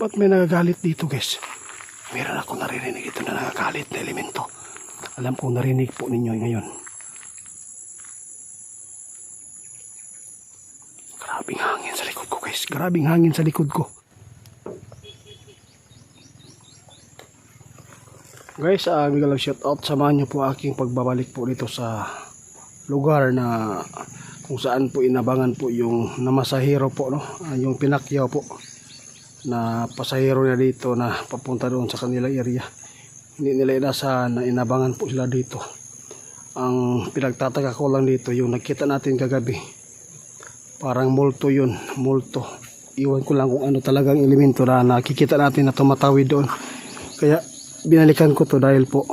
Ba't may nagagalit dito guys? Meron ako naririnig ito na nagagalit na elemento. Alam ko narinig po ninyo ngayon. Grabing hangin sa likod ko guys. Grabing hangin sa likod ko. Guys, bigla shout out. Samahan nyo po aking pagbabalik po dito sa lugar na kung saan po inabangan po yung namasahero po, no? Yung pinakyaw po na pasahero na dito na papunta doon sa kanila area. Hindi nila inasahan na inabangan po sila dito. Ang pinagtataka ko lang dito yung nakita natin kagabi, parang multo yun, multo. Iwan ko lang kung ano talagang elemento na nakikita natin na tumatawid doon. Kaya binalikan ko to dahil po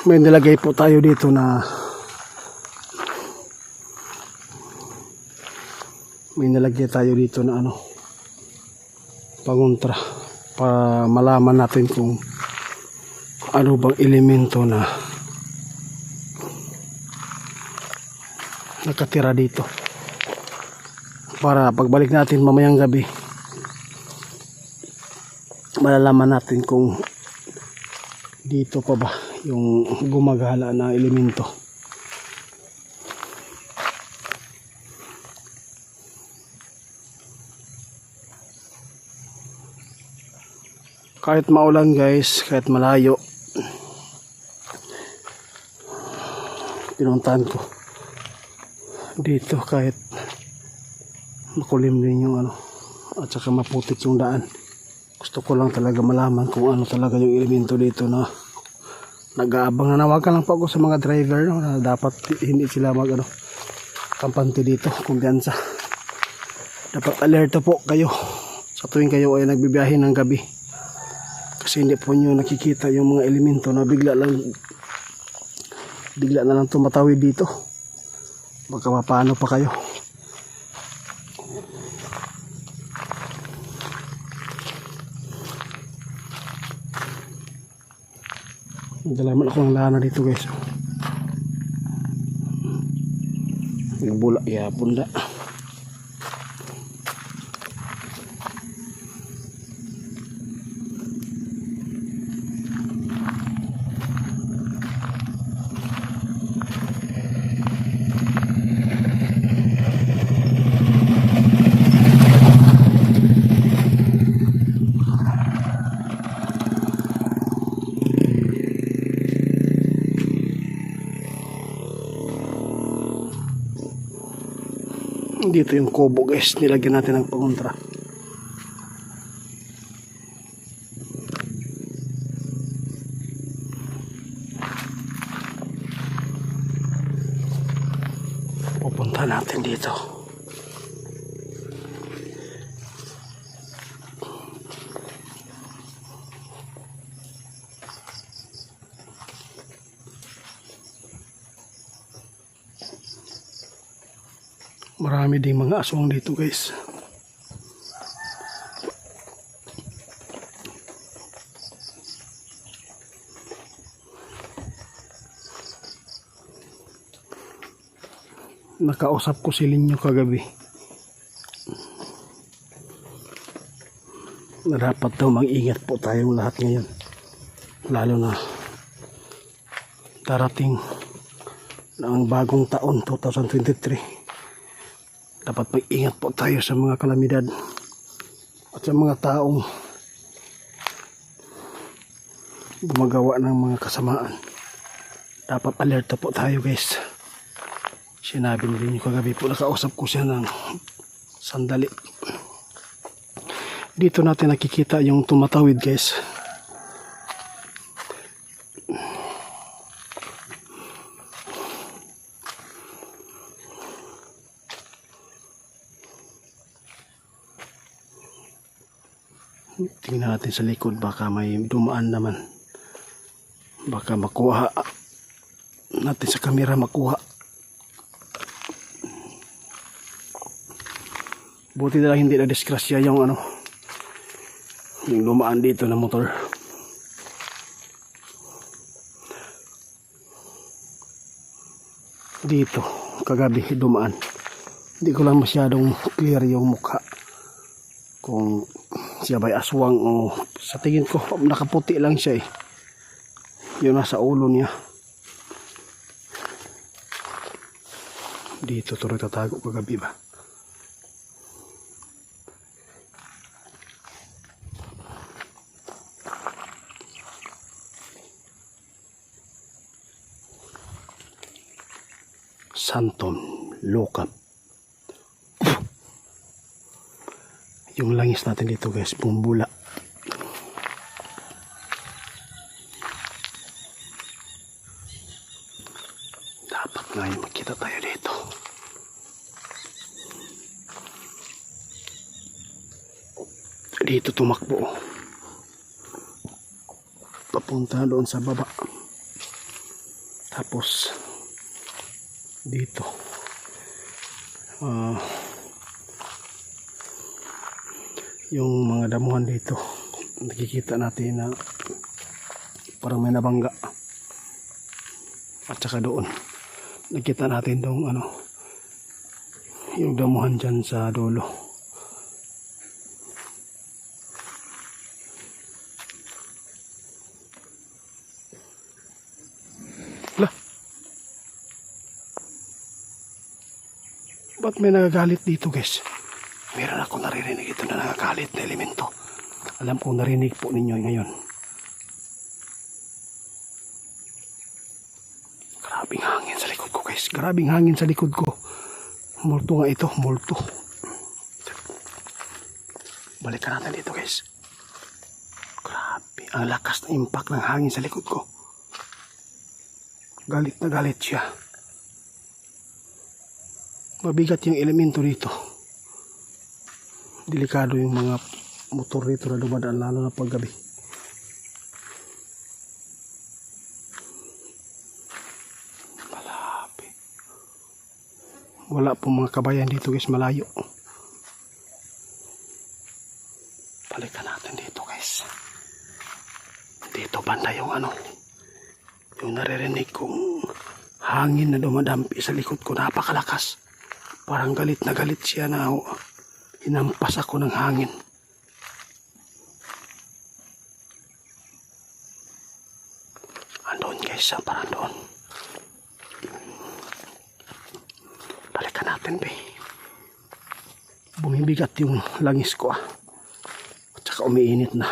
may nilagay po tayo dito na pangontra para malaman natin kung ano bang elemento na nakatira dito, para pagbalik natin mamayang gabi malalaman natin kung dito pa ba yung gumagala na elemento. Kahit maulan guys, kahit malayo, pinuntahan ko dito kahit makulim din yung at saka maputik yung daan. Gusto ko lang talaga malaman kung ano talaga yung elemento dito na nag-aabang. Nanawagan lang po ako sa mga driver, no, na dapat hindi sila kampante dito, kumpiyansa. Dapat alerto po kayo sa tuwing kayo ay nagbibiyahe ng gabi, kasi hindi po nyo nakikita yung mga elemento na bigla na lang tumatawid dito. Baka mapano pa kayo. Dalaman ako ng lana dito guys. Yung bulak ya bunda. Dito yung kubo guys, nilagyan natin ng pangontra. Pupunta natin dito. Marami ding mga aswang dito guys. Nakausap ko si Linyo kagabi na dapat daw mag-ingat po tayong lahat ngayon, lalo na darating na ang bagong taon 2023. Dapat mag-ingat po tayo sa mga kalamidad at sa mga taong gumagawa ng mga kasamaan. Dapat alerto po tayo guys. Sinabi nyo kagabi po, nakausap ko siya ng sandali. Dito natin nakikita yung tumatawid guys. Tingnan natin sa likod, baka may dumaan naman, baka makuha natin sa camera, makuha. Buti na lang hindi na disgrasya yung yung dumaan dito na motor. Dito kagabi dumaan, hindi ko lang masyadong clear yung mukha. kung siya ba'y aswang o sa tingin ko nakaputi lang siya eh. Yun nasa ulo niya. Dito to nagtatago kagabi ba? Santom Lukam. Yung langis natin dito guys, bumula. Dapat nga yung makita tayo dito. Dito tumakbo. Papunta doon sa baba. Tapos dito yung mga damuhan dito nakikita natin na parang may nabangga, at saka doon nakita natin doon yung damuhan dyan sa dulo. Lah, ba't may nagagalit dito guys? Meron ako naririnig ito na nagagalit na elemento. Alam ko narinig po ninyo ngayon. Grabing hangin sa likod ko guys. Grabing hangin sa likod ko. Multo nga ito. Multo. Balikan natin dito guys. Grabe. Ang lakas na impact ng hangin sa likod ko. Galit na galit siya. Mabigat yung elemento dito. Delikado yung mga motor dito na dumadaan, lalo na paggabi. Malapit. Wala po mga kabayan dito guys, malayo. Balikan natin dito guys. Dito banda yung yung naririnig kong hangin na dumadampi sa likod ko, napakalakas. Parang galit na galit siya na hinampas ako ng hangin. Andun guys, parang doon. Balikan natin be. Bumibigat yung langis ko at saka umiinit na.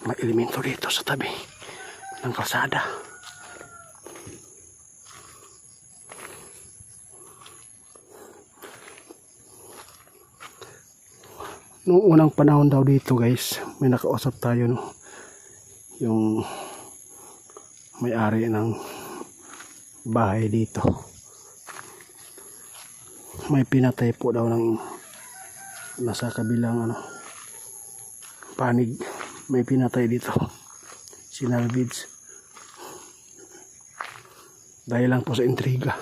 May elemento dito sa tabi ng kalsada. Noong unang panahon daw dito guys, may nakausap tayo yung may-ari ng bahay dito. May pinatay po daw ng nasa kabilang panig. May pinatay dito. Sinalvage. Dahil lang po sa intriga.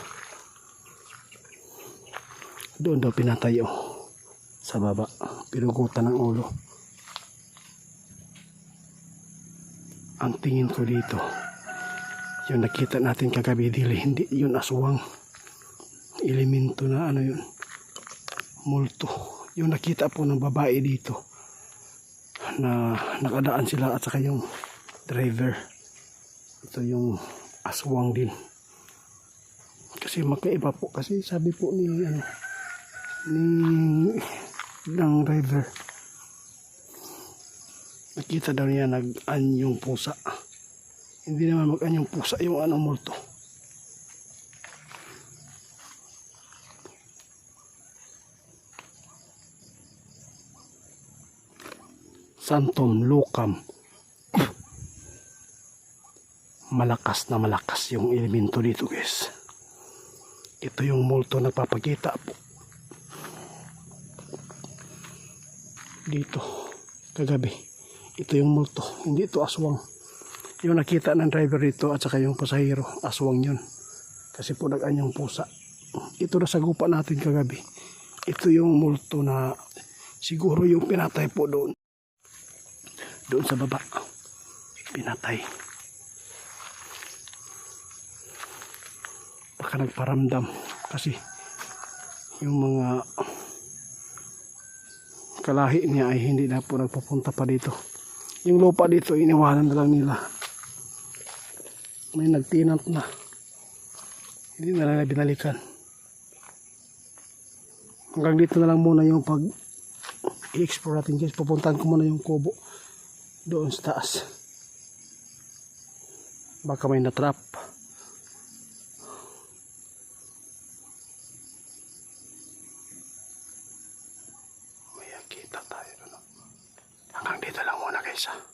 Doon daw pinatay sa baba, pinugutan ng ulo. Ang tingin ko dito, yung nakita natin kagabi, hindi yun aswang, elemento na yun, multo. Yung nakita po ng babae dito na nakadaan sila at saka yung driver, ito yung aswang din. Kasi magkaiba po, kasi sabi po ng driver, nakita daw niya nag-anyong pusa. Hindi naman mag-anyong pusa yung multo. Santom Lukam. Malakas na malakas yung elemento dito guys. Ito yung multo na papakita po dito kagabi. Ito yung multo, hindi ito aswang. Yung nakita ng driver dito at saka yung pasahero, aswang yun. Kasi po nag-anyang pusa. Ito na sagupa natin kagabi. Ito yung multo na siguro yung pinatay po doon sa baba. Pinatay. Baka nagparamdam kasi yung mga kalahi niya ay hindi na po nagpupunta pa dito. Yung lupa dito iniwanan na lang nila. May nagtinant na. Hindi na lang binalikan. Hanggang dito na lang muna yung pag i-explore natin guys. Pupuntahan ko muna yung kubo doon sa taas. Baka may natrap. May kita tayo. Hanggang dito lang muna guys ha.